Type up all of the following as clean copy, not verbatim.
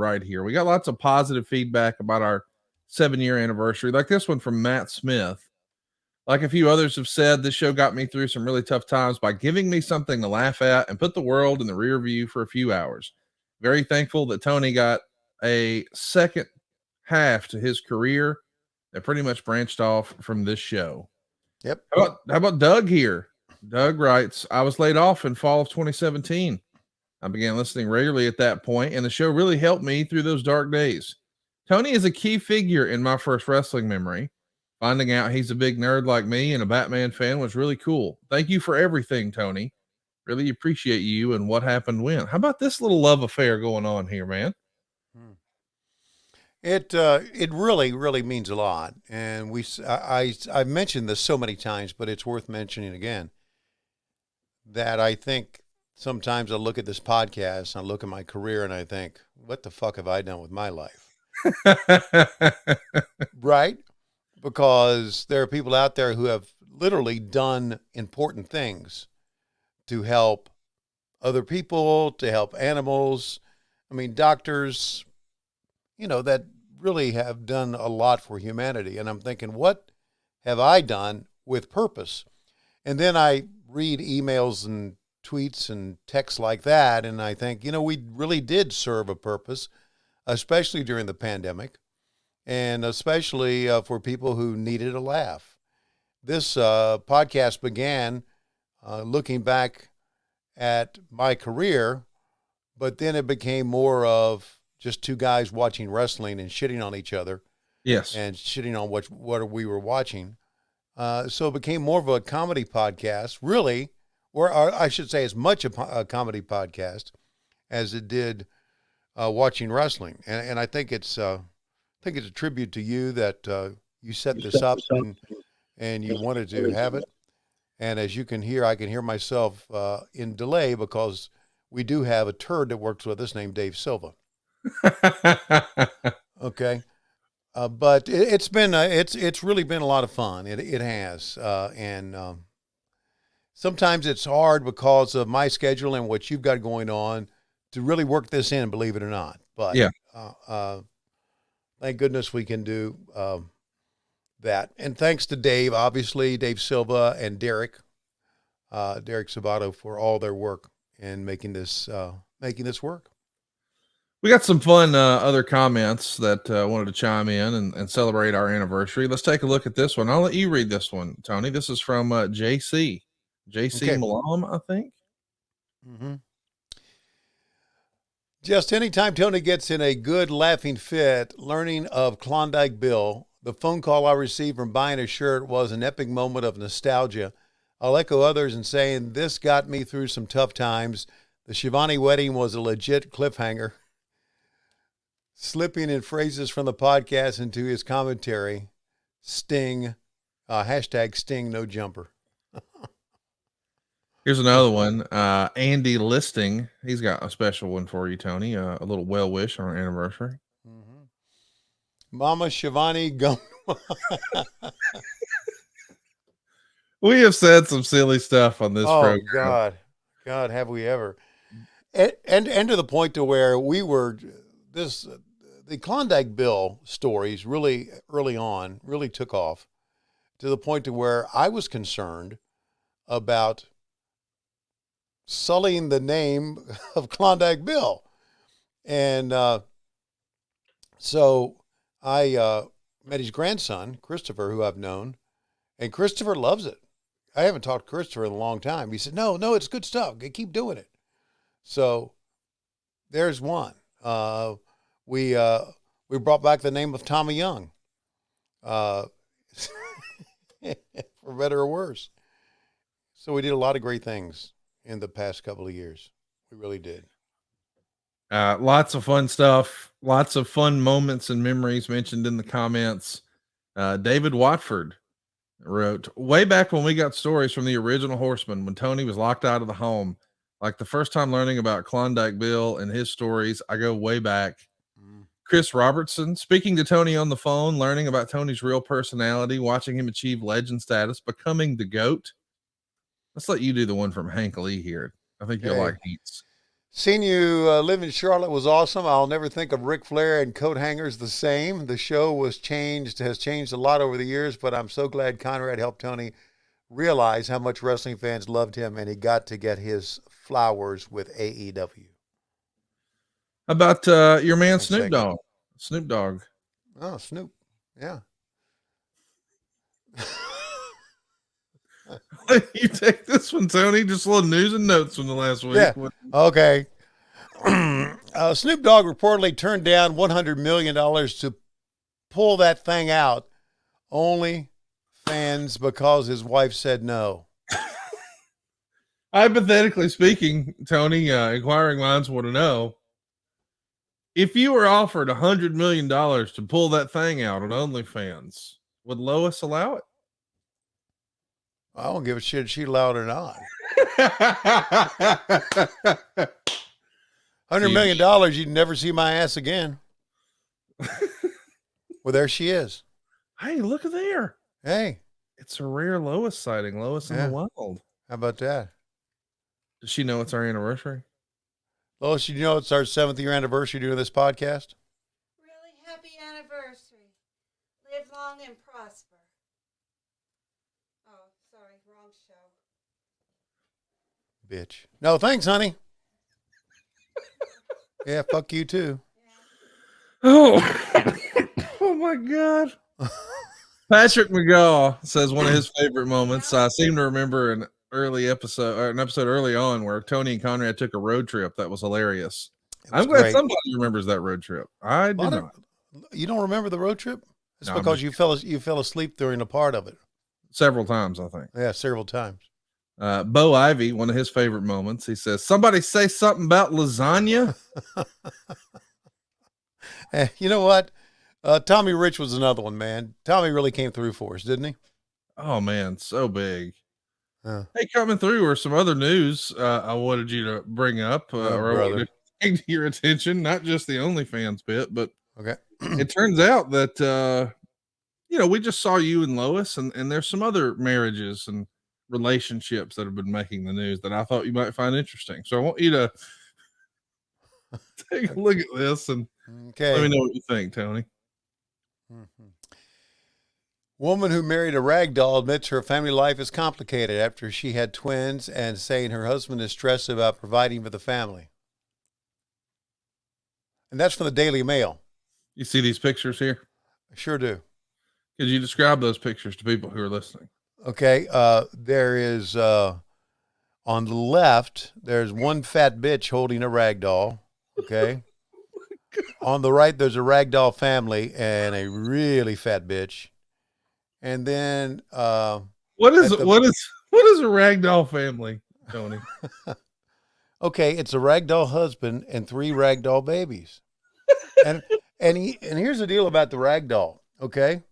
right here. We got lots of positive feedback about our 7-year anniversary, like this one from Matt Smith. Like a few others have said, this show got me through some really tough times by giving me something to laugh at and put the world in the rear view for a few hours. Very thankful that Tony got a second half to his career that pretty much branched off from this show. Yep. How about Doug here? Doug writes, I was laid off in fall of 2017. I began listening regularly at that point, and the show really helped me through those dark days. Tony is a key figure in my first wrestling memory. Finding out he's a big nerd like me and a Batman fan was really cool. Thank you for everything, Tony. Really appreciate you and what happened when. How about this little love affair going on here, man? It really means a lot, and I've mentioned this so many times, but it's worth mentioning again. That I think sometimes I look at this podcast, I look at my career, and I think, what the fuck have I done with my life? Right? Because there are people out there who have literally done important things to help other people, to help animals. I mean, doctors, that really have done a lot for humanity. And I'm thinking, what have I done with purpose? And then I read emails and tweets and texts like that, and I think, we really did serve a purpose, especially during the pandemic, and especially for people who needed a laugh. This podcast began looking back at my career, but then it became more of just two guys watching wrestling and shitting on each other. Yes. And shitting on what we were watching. So it became more of a comedy podcast, really, or I should say as much a comedy podcast as it did watching wrestling. And I think it's a tribute to you that you set this up and you wanted to have it. And as you can hear, I can hear myself in delay because we do have a turd that works with us named Dave Silva. Okay. But it's really been a lot of fun. It has. And sometimes it's hard because of my schedule and what you've got going on to really work this in, believe it or not. But yeah. Thank goodness we can do that. And thanks to Dave, obviously, Dave Silva and Derek Sabato for all their work in making this work. We got some fun other comments that wanted to chime in and celebrate our anniversary. Let's take a look at this one. I'll let you read this one, Tony. This is from JC okay. Malam, I think. Mm-hmm. Just anytime Tony gets in a good laughing fit, learning of Klondike Bill, the phone call I received from buying a shirt was an epic moment of nostalgia. I'll echo others in saying this got me through some tough times. The Schiavone wedding was a legit cliffhanger. Slipping in phrases from the podcast into his commentary, Sting, hashtag Sting no jumper. Here's another one. Andy Listing. He's got a special one for you, Tony. A little well wish on our anniversary. Mm-hmm. Mama Schiavone go. We have said some silly stuff on this program. Oh God, have we ever? And to the point to where we were the Klondike Bill stories really early on really took off to the point to where I was concerned about sullying the name of Klondike Bill. And so I met his grandson, Christopher, who I've known, and Christopher loves it. I haven't talked to Christopher in a long time. He said, no, it's good stuff. Keep doing it. So there's one. We brought back the name of Tommy Young, for better or worse. So we did a lot of great things in the past couple of years. We really did. Lots of fun stuff. Lots of fun moments and memories mentioned in the comments. David Watford wrote, way back when we got stories from the original Horseman, when Tony was locked out of the home, like the first time learning about Klondike Bill and his stories, I go way back. Chris Robertson, speaking to Tony on the phone, learning about Tony's real personality, watching him achieve legend status, becoming the GOAT. Let's let you do the one from Hank Lee here. I think you'll like Heats. Seeing you live in Charlotte was awesome. I'll never think of Ric Flair and coat hangers the same. The show has changed a lot over the years, but I'm so glad Conrad helped Tony realize how much wrestling fans loved him, and he got to get his flowers with AEW. How about your man Thanks, Snoop segment. Dogg? Snoop Dogg. Oh, Snoop. Yeah. You take this one, Tony. Just a little news and notes from the last week. Yeah. Okay. Snoop Dogg reportedly turned down $100 million to pull that thing out, only fans because his wife said no. Hypothetically speaking, Tony, inquiring minds want to know if you were offered $100 million to pull that thing out on OnlyFans, would Lois allow it? I don't give a shit if she allowed it or not. $100 million, you'd never see my ass again. Well, there she is. Hey, look at there. Hey. It's a rare Lois sighting. Lois in the wild. How about that? Does she know it's our anniversary? Lois, you know it's our 7th year anniversary doing this podcast? Really happy anniversary. Live long and prosper. Oh, sorry, wrong show. Bitch. No, thanks, honey. Yeah, fuck you too. Oh, oh my God. Patrick McGaw says one of his favorite moments. I seem to remember an episode early on where Tony and Conrad took a road trip. That was hilarious. I'm glad somebody remembers that road trip. I do not. You don't remember the road trip? It's No, because you fell asleep during a part of it. Several times, I think. Yeah, several times. Bo Ivy, one of his favorite moments, he says, somebody say something about lasagna. You know what? Tommy Rich was another one, man. Tommy really came through for us, didn't he? Oh, man, so big. Hey, coming through or some other news I wanted you to bring up or I wanted to bring to your attention, not just the OnlyFans bit, but okay. It turns out that, we just saw you and Lois, and there's some other marriages and relationships that have been making the news that I thought you might find interesting. So I want you to take a look at this and let me know what you think, Tony. Mm-hmm. Woman who married a rag doll admits her family life is complicated after she had twins and saying her husband is stressed about providing for the family. And that's from the Daily Mail. You see these pictures here? I sure do. Could you describe those pictures to people who are listening? Okay. There is, on the left, there's one fat bitch holding a rag doll. Okay. On the right, there's a rag doll family and a really fat bitch. And then what is a ragdoll family, Tony? Okay, it's a ragdoll husband and 3 ragdoll babies. and here's the deal about the ragdoll, okay?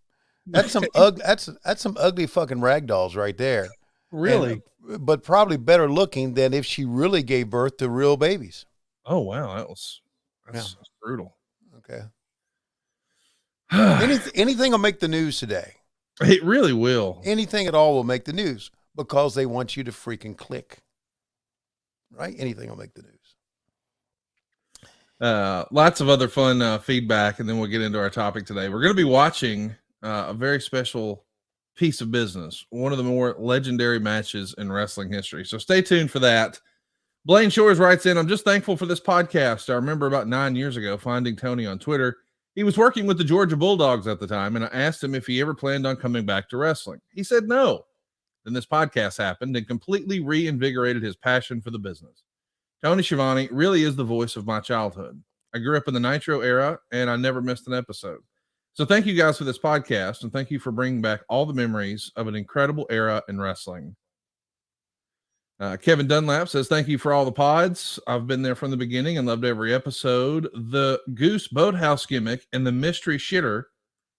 That's some that's some ugly fucking ragdolls right there. Really? But probably better looking than if she really gave birth to real babies. Oh wow, that's brutal. Okay. Anything will make the news today. It really will. Anything at all will make the news because they want you to freaking click. Right? Anything will make the news. Lots of other fun feedback, and then we'll get into our topic today. We're going to be watching a very special piece of business, one of the more legendary matches in wrestling history. So stay tuned for that. Blaine Shores writes in, I'm just thankful for this podcast. I remember about 9 years ago finding Tony on Twitter. He was working with the Georgia Bulldogs at the time, and I asked him if he ever planned on coming back to wrestling. He said no. Then this podcast happened and completely reinvigorated his passion for the business. Tony Schiavone really is the voice of my childhood. I grew up in the Nitro era, and I never missed an episode. So thank you guys for this podcast, and thank you for bringing back all the memories of an incredible era in wrestling. Kevin Dunlap says, thank you for all the pods. I've been there from the beginning and loved every episode. The Goose Boathouse gimmick and the mystery shitter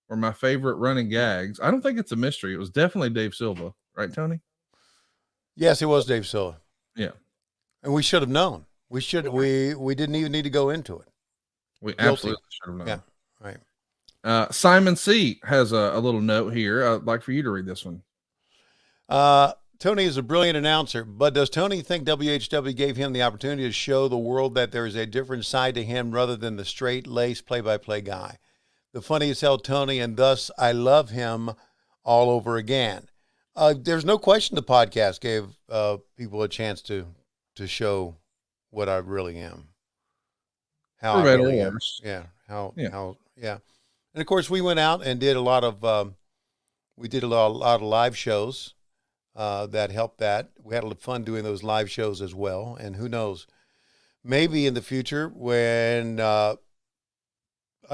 were my favorite running gags. I don't think it's a mystery. It was definitely Dave Silva. Right, Tony? Yes, it was Dave Silva. Yeah. And we should have known. We didn't even need to go into it. We absolutely should have known. Yeah, right. Simon C. has a little note here. I'd like for you to read this one. Tony is a brilliant announcer, but does Tony think WHW gave him the opportunity to show the world that there is a different side to him rather than the straight-laced play-by-play guy? The funny as hell Tony, and thus I love him all over again. There's no question the podcast gave people a chance to show what I really am. How For I better really or am. worse. Yeah. Yeah. Yeah. And of course we went out and did a lot of live shows that helped that. We had a lot of fun doing those live shows as well. And who knows, maybe in the future when I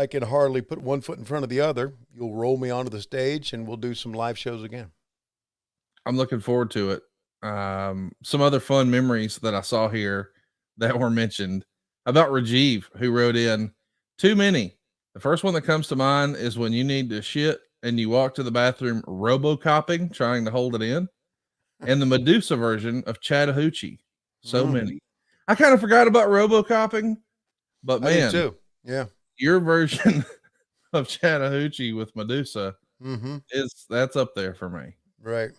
can hardly put one foot in front of the other, you'll roll me onto the stage and we'll do some live shows again. I'm looking forward to it. Some other fun memories that I saw here that were mentioned about Rajiv, who wrote in, too many. The first one that comes to mind is when you need to shit and you walk to the bathroom robocopping, trying to hold it in, and the Medusa version of Chattahoochee. So many. I kind of forgot about robocopping, but I did man, too. Yeah. your version of Chattahoochee with Medusa that's up there for me. Right.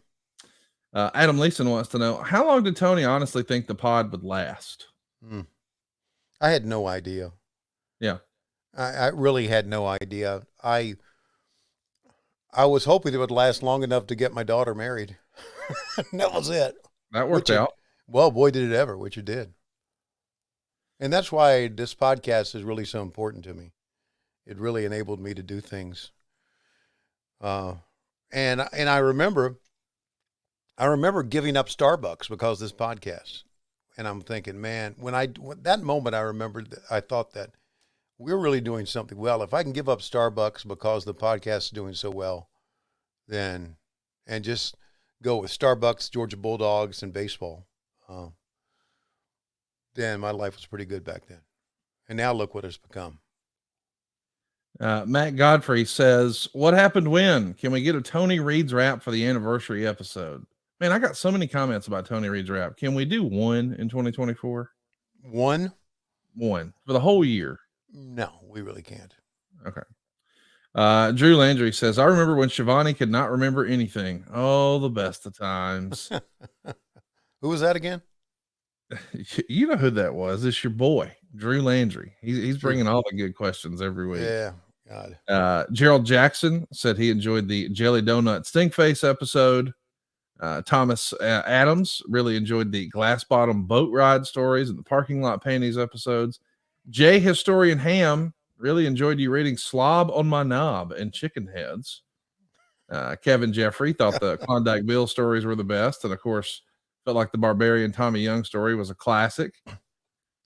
Adam Leeson wants to know, how long did Tony honestly think the pod would last? I had no idea. Yeah. I really had no idea. I was hoping it would last long enough to get my daughter married. That was it. That worked out. Well, boy, did it ever, which it did. And that's why this podcast is really so important to me. It really enabled me to do things. And I remember giving up Starbucks because of this podcast. And I'm thinking, man, when that moment I remembered, I thought that we're really doing something well. If I can give up Starbucks because the podcast is doing so well, then, and just go with Starbucks, Georgia Bulldogs, and baseball, then my life was pretty good back then. And now look what it's become. Matt Godfrey says, what happened when? Can we get a Tony Reed's rap for the anniversary episode? Man, I got so many comments about Tony Reed's rap. Can we do one in 2024? One for the whole year? No, we really can't. Okay. Drew Landry says, I remember when Schiavone could not remember anything. Oh, the best of times. Who was that again? You know who that was. It's your boy, Drew Landry. He's bringing all the good questions every week. Yeah. God. Gerald Jackson said he enjoyed the Jelly Donut Stinkface episode. Thomas Adams really enjoyed the glass bottom boat ride stories and the parking lot panties episodes. Jay Historian Ham really enjoyed you reading Slob on My Knob and Chicken Heads. Kevin Jeffrey thought the Klondike Bill stories were the best. And of course, felt like the Barbarian Tommy Young story was a classic.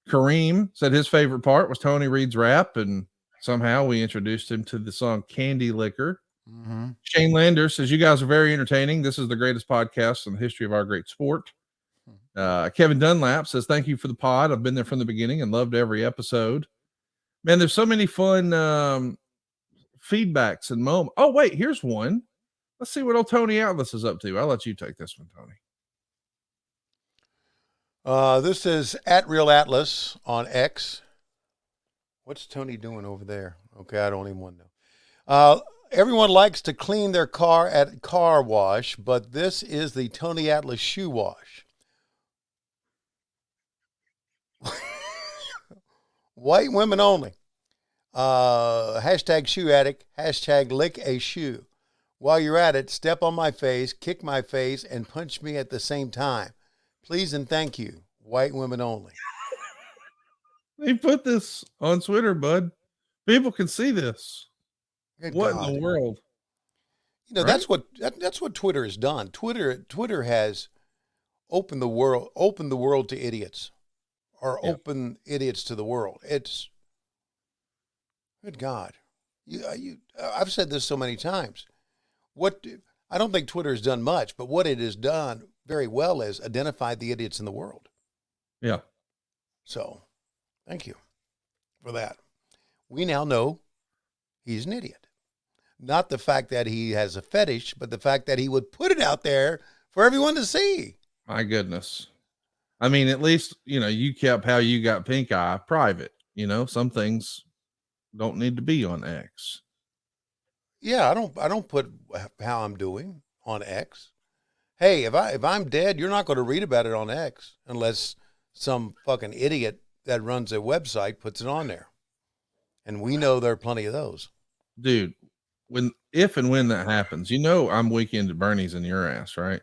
Kareem said his favorite part was Tony Reed's rap. And somehow we introduced him to the song Candy Liquor. Shane Lander says, you guys are very entertaining. This is the greatest podcast in the history of our great sport. Kevin Dunlap says, thank you for the pod. I've been there from the beginning and loved every episode. Man, there's so many fun feedbacks and moments. Oh, wait, here's one. Let's see what old Tony Atlas is up to. I'll let you take this one, Tony. This is at Real Atlas on X. What's Tony doing over there? Okay, I don't even want to know. Everyone likes to clean their car at car wash, but this is the Tony Atlas shoe wash. White women only. Hashtag shoe addict. Hashtag lick a shoe. While you're at it, step on my face, kick my face, and punch me at the same time. Please and thank you. White women only. They put this on Twitter, bud. People can see this. Good what God. in the world? You know, right? That's what Twitter has done. Twitter has opened the world to idiots, or open idiots to the world. It's good God. I've said this so many times. I don't think Twitter has done much, but what it has done very well is identified the idiots in the world. Yeah. So, thank you for that. We now know he's an idiot. Not the fact that he has a fetish, but the fact that he would put it out there for everyone to see. My goodness. I mean, at least, you kept how you got pink eye private. Some things don't need to be on X. Yeah, I don't put how I'm doing on X. Hey, if I'm dead, you're not going to read about it on X unless some fucking idiot that runs a website puts it on there. And we know there are plenty of those. Dude, if and when that happens, I'm weekend at Bernie's in your ass, right?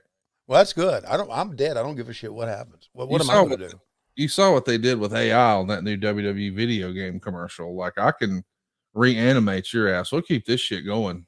Well, that's good. I'm dead. I don't give a shit what happens. What You am I saw going to do? You saw what they did with AI on that new WWE video game commercial. Like, I can reanimate your ass. We'll keep this shit going.